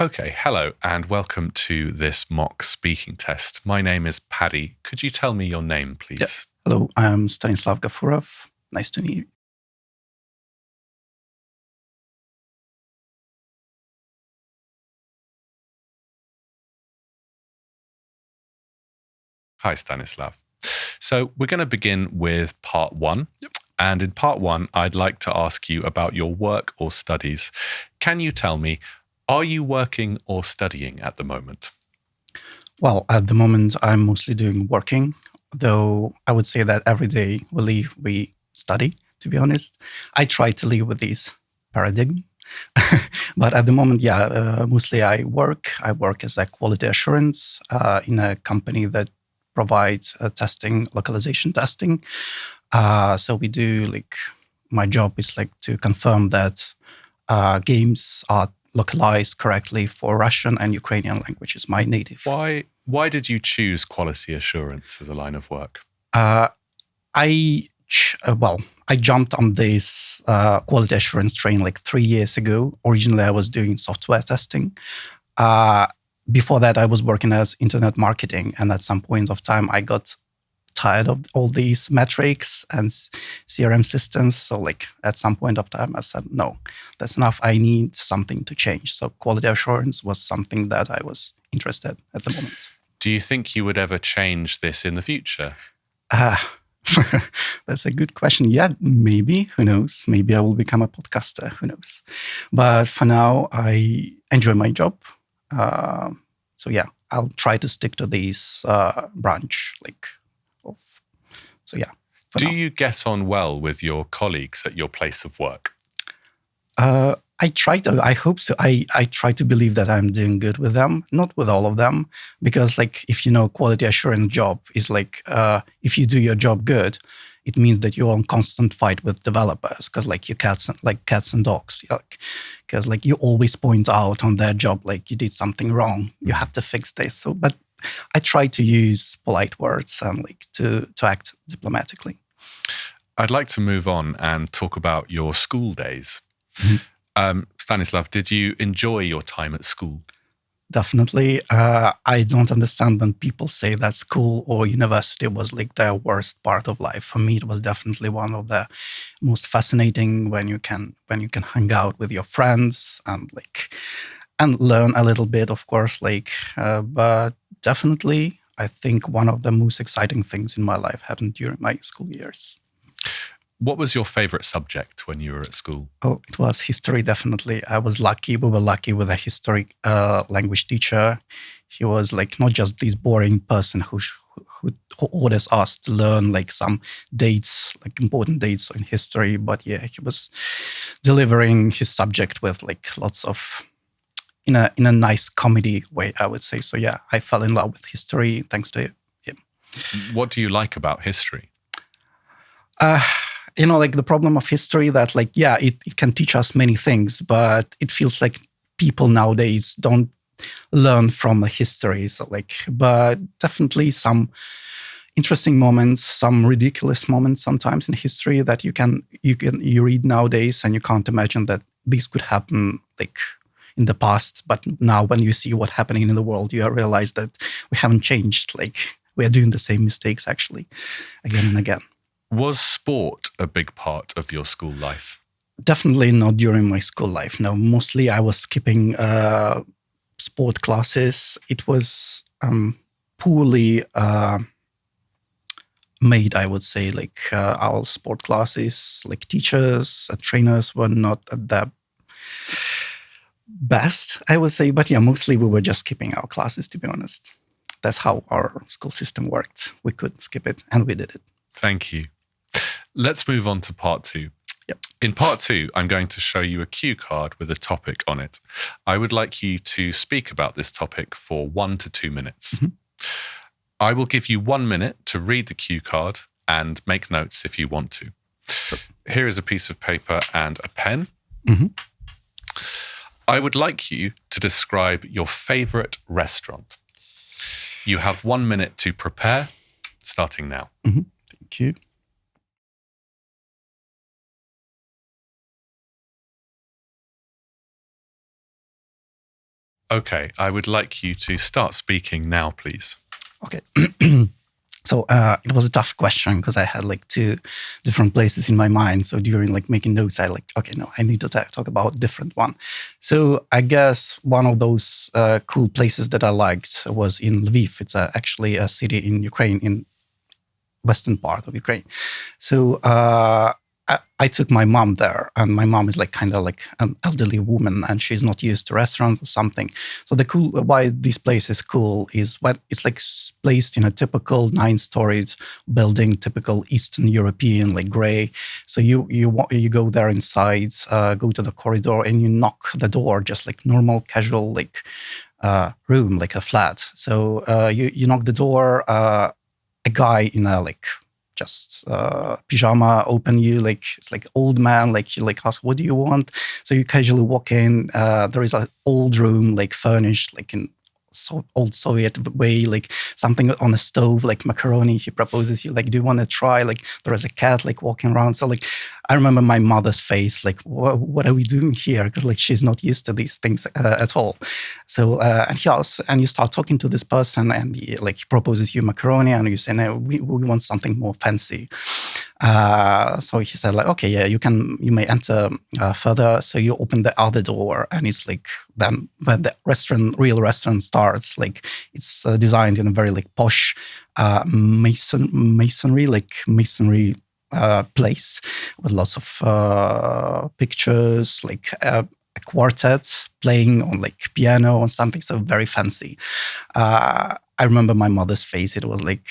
Okay, hello and welcome to this mock speaking test. My name is Paddy. Could you tell me your name, please? Hello, I'm Stanislav Gafurov. Nice to meet you. Hi, Stanislav. So we're going to begin with part one. And in part one, I'd like to ask you about your work or studies. Can you tell me, are you working or studying at the moment? Well, at the moment, I'm mostly doing working, though I would say that every day we live, we study, to be honest. I try to live with this paradigm. But at the moment, mostly I work. I work as a quality assurance in a company that provides testing, localization testing. So we do my job is to confirm that games are localized correctly for Russian and Ukrainian languages, my native. Why did you choose quality assurance as a line of work? I jumped on this quality assurance train 3 years ago. Originally, I was doing software testing. Before that, I was working as internet marketing. And at some point of time, I got tired of all these metrics and CRM systems. So at some point of time, I said, no, that's enough. I need something to change. So quality assurance was something that I was interested at the moment. Do you think you would ever change this in the future? That's a good question. Yeah, maybe. Who knows? Maybe I will become a podcaster. Who knows? But for now, I enjoy my job. I'll try to stick to this branch. Do you get on well with your colleagues at your place of work? I try to. I hope so. I try to believe that I'm doing good with them, not with all of them, because if you know, quality assurance job is if you do your job good, it means that you're on constant fight with developers because you cats and dogs, because you always point out on their job you did something wrong, you have to fix this. So, but I try to use polite words and to act diplomatically. I'd like to move on and talk about your school days. Stanislav, did you enjoy your time at school? Definitely. I don't understand when people say that school or university was their worst part of life. For me, it was definitely one of the most fascinating when you can hang out with your friends and learn a little bit, of course. But definitely, I think one of the most exciting things in my life happened during my school years. What was your favorite subject when you were at school? Oh, it was history, definitely. I was lucky. We were lucky with a history language teacher. He was not just this boring person who orders us to learn some dates, important dates in history. But yeah, he was delivering his subject with lots of, in a nice comedy way, I would say. So yeah, I fell in love with history thanks to him. What do you like about history? The problem of history that it can teach us many things, but it feels like people nowadays don't learn from the history. So but definitely some interesting moments, some ridiculous moments sometimes in history that you read nowadays and you can't imagine that this could happen in the past. But now when you see what's happening in the world, you realize that we haven't changed. We are doing the same mistakes actually again and again. Was sport a big part of your school life? Definitely not during my school life. No, mostly I was skipping sport classes. It was poorly made, I would say. Our sport classes, teachers and trainers were not at the best, I would say. But yeah, mostly we were just skipping our classes, to be honest. That's how our school system worked. We could skip it, and we did it. Thank you. Let's move on to part two. Yep. In part two, I'm going to show you a cue card with a topic on it. I would like you to speak about this topic for 1 to 2 minutes. Mm-hmm. I will give you 1 minute to read the cue card and make notes if you want to. Sure. Here is a piece of paper and a pen. Mm-hmm. I would like you to describe your favorite restaurant. You have 1 minute to prepare, starting now. Mm-hmm. Thank you. Okay, I would like you to start speaking now, please. Okay. So it was a tough question because I had like two different places in my mind. So during like making notes, I okay, no, I need to talk about a different one. So I guess one of those cool places that I liked was in Lviv. It's actually a city in Ukraine, in western part of Ukraine. So I took my mom there, and my mom is like kind of like an elderly woman, and she's not used to restaurants or something. So the cool why this place is cool is when it's like placed in a typical 9-storied building, typical Eastern European like gray. So you go there inside, go to the corridor, and you knock the door just like normal casual like room, like a flat. So you knock the door. A guy in a like just pyjama open you, like it's like old man, like you like ask what do you want, so you casually walk in. There is an old room like furnished like in old Soviet way, like something on a stove, like macaroni. He proposes you, like, do you want to try? Like there is a cat like walking around. So like I remember my mother's face, like what are we doing here? Because like she's not used to these things at all. So and you start talking to this person, and he proposes you macaroni, and you say no, we want something more fancy. So he said like, okay, yeah, you may enter further. So you open the other door, and it's like then when the real restaurant starts, like it's designed in a very like posh masonry place with lots of pictures, like a quartet playing on like piano or something, so very fancy. I remember my mother's face; it was like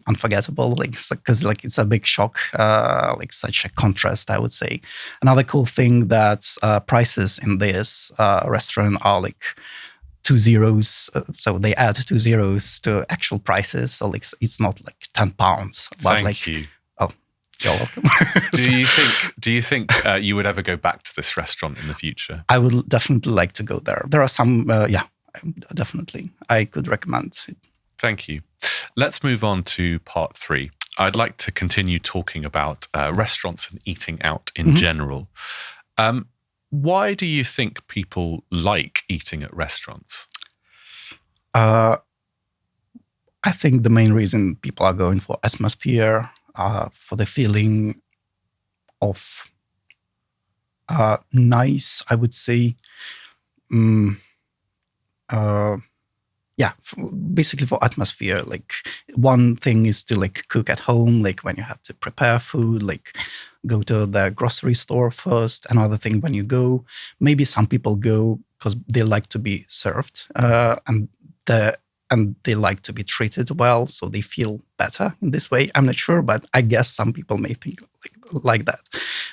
unforgettable, like because like it's a big shock, like such a contrast, I would say. Another cool thing that prices in this restaurant are like 2 zeros, so they add 2 zeros to actual prices. So like it's not like £10, but Thank you. Oh, you're welcome. Do you think you would ever go back to this restaurant in the future? I would definitely like to go there. There are some, definitely. I could recommend it. Thank you. Let's move on to part 3. I'd like to continue talking about restaurants and eating out in general. Why do you think people like eating at restaurants? I think the main reason people are going for atmosphere, for the feeling of nice, I would say. Basically for atmosphere. Like one thing is to like cook at home, like when you have to prepare food, like go to the grocery store first. Another thing, when you go, maybe some people go because they like to be served, and they like to be treated well, so they feel better in this way. I'm not sure, but I guess some people may think like that.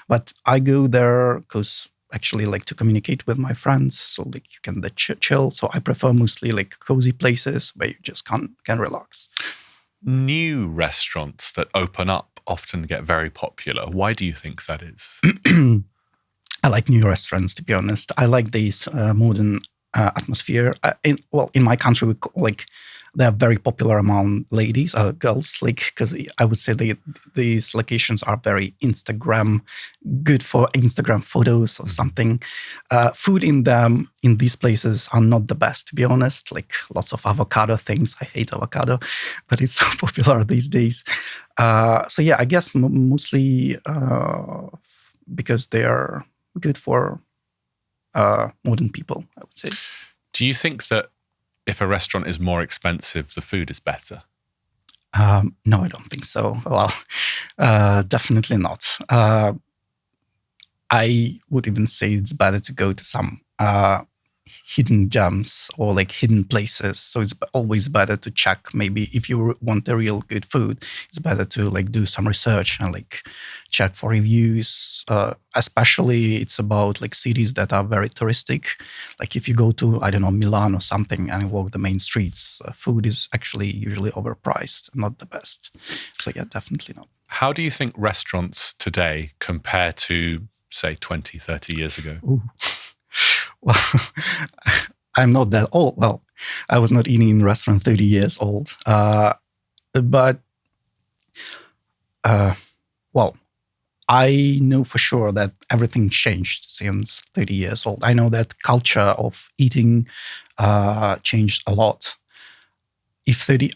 But I go there because actually like to communicate with my friends, so like you can chill. So I prefer mostly like cozy places where you just can relax. New restaurants that open up often get very popular. Why do you think that is? I like new restaurants, to be honest. I like this modern atmosphere. In my country, they are very popular among ladies, girls, like, because I would say these locations are very good for Instagram photos or something. Food in these places are not the best, to be honest. Like lots of avocado things. I hate avocado, but it's so popular these days. So yeah, I guess mostly because they are good for modern people, I would say. Do you think that if a restaurant is more expensive, the food is better? No, I don't think so. Well, definitely not. I would even say it's better to go to some hidden gems or like hidden places. So it's always better to check. Maybe if you want a real good food, it's better to like do some research and like check for reviews. Especially it's about like cities that are very touristic. Like if you go to, I don't know, Milan or something and you walk the main streets, food is actually usually overpriced, not the best. So yeah, definitely not. How do you think restaurants today compare to, say, 20, 30 years ago? Ooh. Well, I'm not that old. Well, I was not eating in a restaurant 30 years old. But I know for sure that everything changed since 30 years old. I know that culture of eating changed a lot. If 30,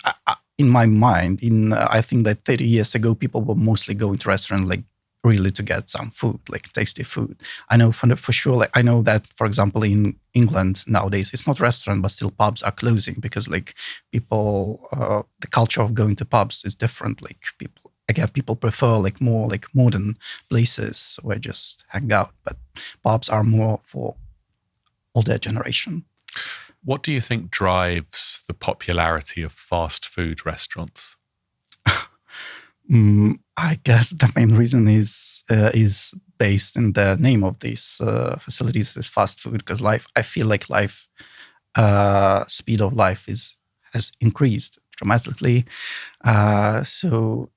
in my mind, I think that 30 years ago, people were mostly going to restaurants like really to get some food, like tasty food. I know for sure, like I know that, for example, in England nowadays, it's not restaurant, but still pubs are closing because like people, the culture of going to pubs is different. Like people prefer like more like modern places where just hang out, but pubs are more for older generation. What do you think drives the popularity of fast food restaurants? I guess the main reason is based in the name of these facilities is fast food, because I feel like speed of life has increased dramatically. So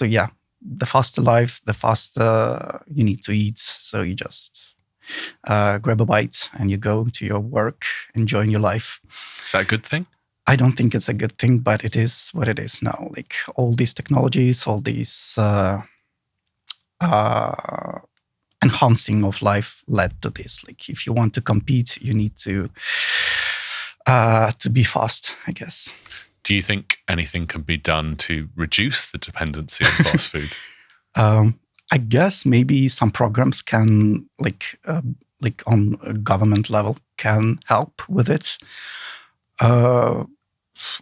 yeah, the faster life, the faster you need to eat. So you just grab a bite and you go to your work, enjoying your life. Is that a good thing? I don't think it's a good thing, but it is what it is now. Like all these technologies, all these enhancing of life led to this. Like if you want to compete, you need to be fast, I guess. Do you think anything can be done to reduce the dependency on fast food? I guess maybe some programs can, like on a government level, can help with it.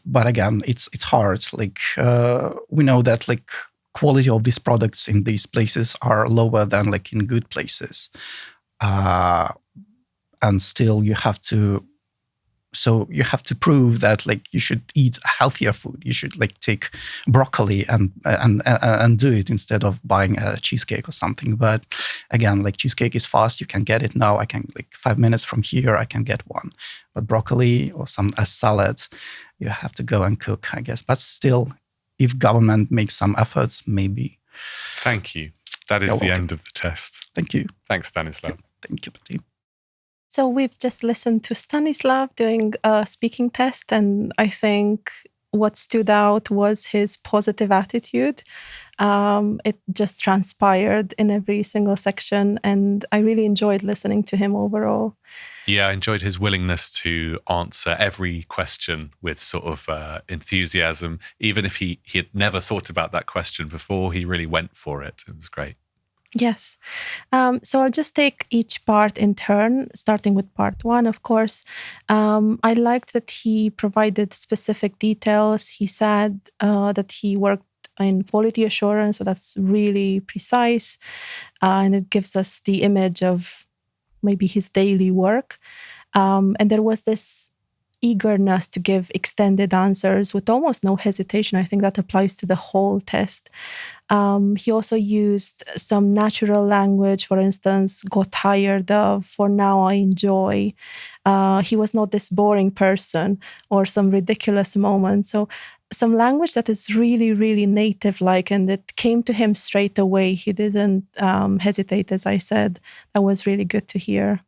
But again, it's hard. Like we know that like quality of these products in these places are lower than like in good places, and still you have to prove that like you should eat healthier food. You should like take broccoli and do it instead of buying a cheesecake or something. But again, like cheesecake is fast. You can get it now. I can like 5 minutes from here, I can get one. But broccoli or a salad, you have to go and cook, I guess. But still, if government makes some efforts, maybe. Thank you. That is the end of the test. Thank you. Thanks, Stanislav. Thank you, Pati. So we've just listened to Stanislav doing a speaking test, and I think what stood out was his positive attitude. It just transpired in every single section, and I really enjoyed listening to him overall. Yeah, I enjoyed his willingness to answer every question with sort of enthusiasm. Even if he had never thought about that question before, he really went for it. It was great. Yes. So I'll just take each part in turn, starting with part one, of course. I liked that he provided specific details. He said that he worked in quality assurance, so that's really precise. And it gives us the image of maybe his daily work. And there was this eagerness to give extended answers with almost no hesitation. I think that applies to the whole test. He also used some natural language, for instance, got tired of, for now I enjoy. He was not this boring person or some ridiculous moment. So some language that is really, really native-like, and it came to him straight away. He didn't hesitate, as I said. That was really good to hear.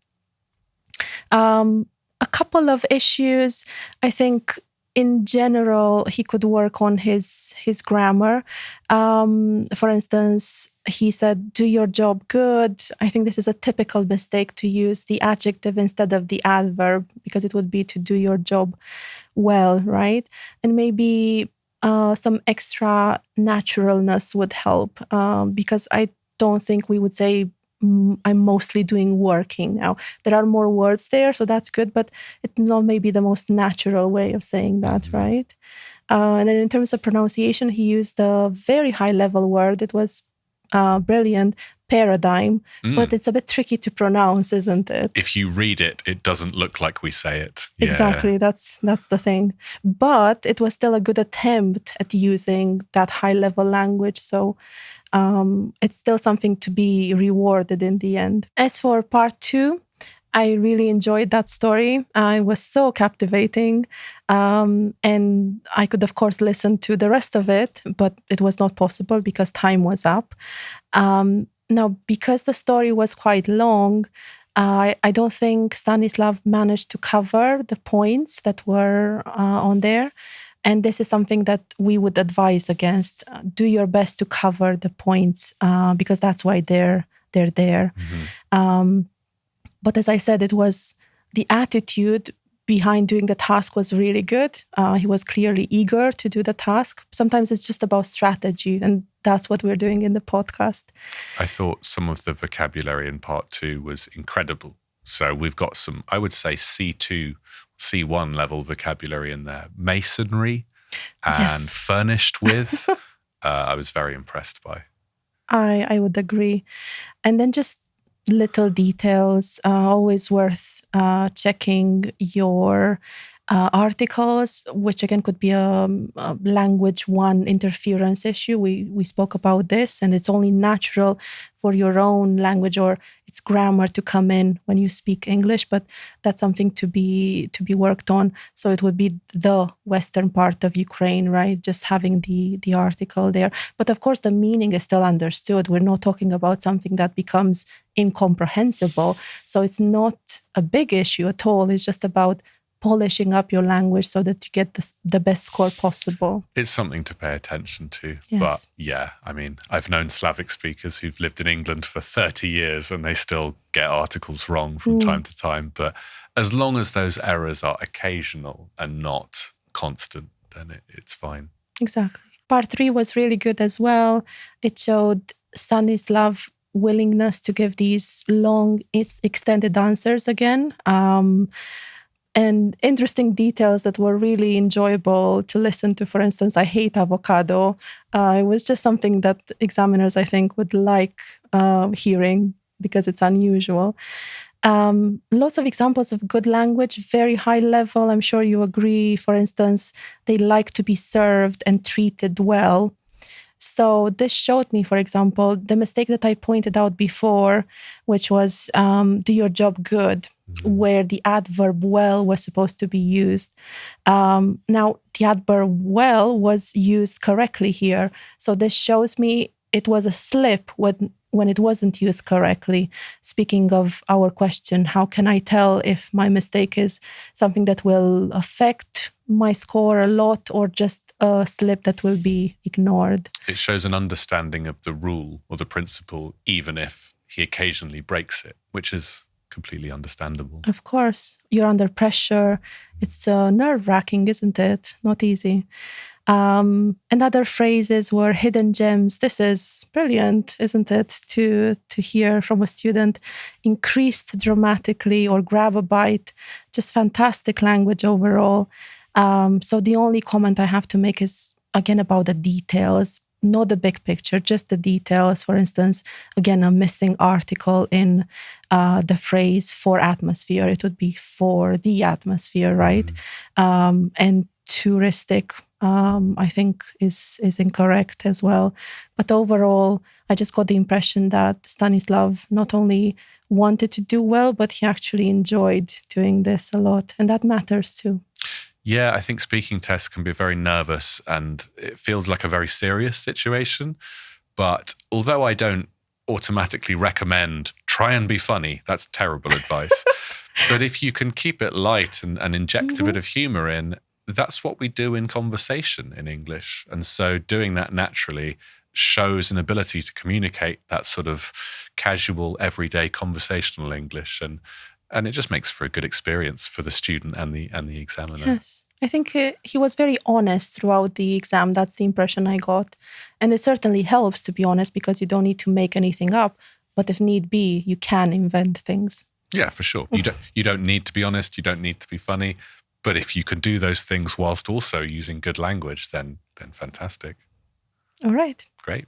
A couple of issues. I think in general, he could work on his grammar. For instance, he said, do your job good. I think this is a typical mistake to use the adjective instead of the adverb, because it would be to do your job well, right? And maybe some extra naturalness would help, because I don't think we would say, I'm mostly doing working now. There are more words there, so that's good, but it's not maybe the most natural way of saying that, right? And then in terms of pronunciation, he used a very high-level word. It was brilliant, paradigm, but it's a bit tricky to pronounce, isn't it? If you read it, it doesn't look like we say it. Yeah. Exactly, that's the thing. But it was still a good attempt at using that high-level language, so it's still something to be rewarded in the end. As for part two, I really enjoyed that story. It was so captivating. And I could, of course, listen to the rest of it, but it was not possible because time was up. Now, because the story was quite long, I don't think Stanislav managed to cover the points that were on there. And this is something that we would advise against. Do your best to cover the points because that's why they're there. But as I said, it was the attitude behind doing the task was really good. He was clearly eager to do the task. Sometimes it's just about strategy, and that's what we're doing in the podcast. I thought some of the vocabulary in part 2 was incredible. So we've got some, I would say, C2, C1 level vocabulary in there. Masonry and furnished with. I was very impressed by. I would agree. And then just little details, always worth checking your articles, which again could be a language one interference issue. We spoke about this, and it's only natural for your own language or its grammar to come in when you speak English, but that's something to be worked on. So it would be the western part of Ukraine, right? Just having the article there. But of course, the meaning is still understood. We're not talking about something that becomes incomprehensible. So it's not a big issue at all. It's just about polishing up your language so that you get the best score possible. It's something to pay attention to. Yes. But yeah, I mean, I've known Slavic speakers who've lived in England for 30 years and they still get articles wrong from time to time. But as long as those errors are occasional and not constant, then it's fine. Exactly. Part 3 was really good as well. It showed Stanislav willingness to give these long, extended answers again. And interesting details that were really enjoyable to listen to. For instance, I hate avocado. It was just something that examiners, I think, would like hearing because it's unusual. Lots of examples of good language, very high level. I'm sure you agree. For instance, they like to be served and treated well. So this showed me, for example, the mistake that I pointed out before, which was do your job good, where the adverb well was supposed to be used. Now, the adverb well was used correctly here. So this shows me it was a slip when it wasn't used correctly. Speaking of our question, how can I tell if my mistake is something that will affect my score a lot or just a slip that will be ignored? It shows an understanding of the rule or the principle, even if he occasionally breaks it, which is completely understandable. Of course, you're under pressure. It's nerve-wracking, isn't it? Not easy. And other phrases were hidden gems. This is brilliant, isn't it? To hear from a student, increased dramatically or grab a bite. Just fantastic language overall. So the only comment I have to make is, again, about the details, not the big picture, just the details. For instance, again, a missing article in the phrase for atmosphere. It would be for the atmosphere, right? And touristic, I think, is incorrect as well. But overall, I just got the impression that Stanislav not only wanted to do well, but he actually enjoyed doing this a lot. And that matters too. Yeah, I think speaking tests can be very nervous and it feels like a very serious situation. But although I don't automatically recommend try and be funny, that's terrible advice. But if you can keep it light and inject a bit of humor in, that's what we do in conversation in English. And so doing that naturally shows an ability to communicate that sort of casual, everyday conversational English. And it just makes for a good experience for the student and the examiner. Yes, I think he was very honest throughout the exam. That's the impression I got. And it certainly helps, to be honest, because you don't need to make anything up. But if need be, you can invent things. Yeah, for sure. You don't need to be honest. You don't need to be funny. But if you can do those things whilst also using good language, then fantastic. All right. Great.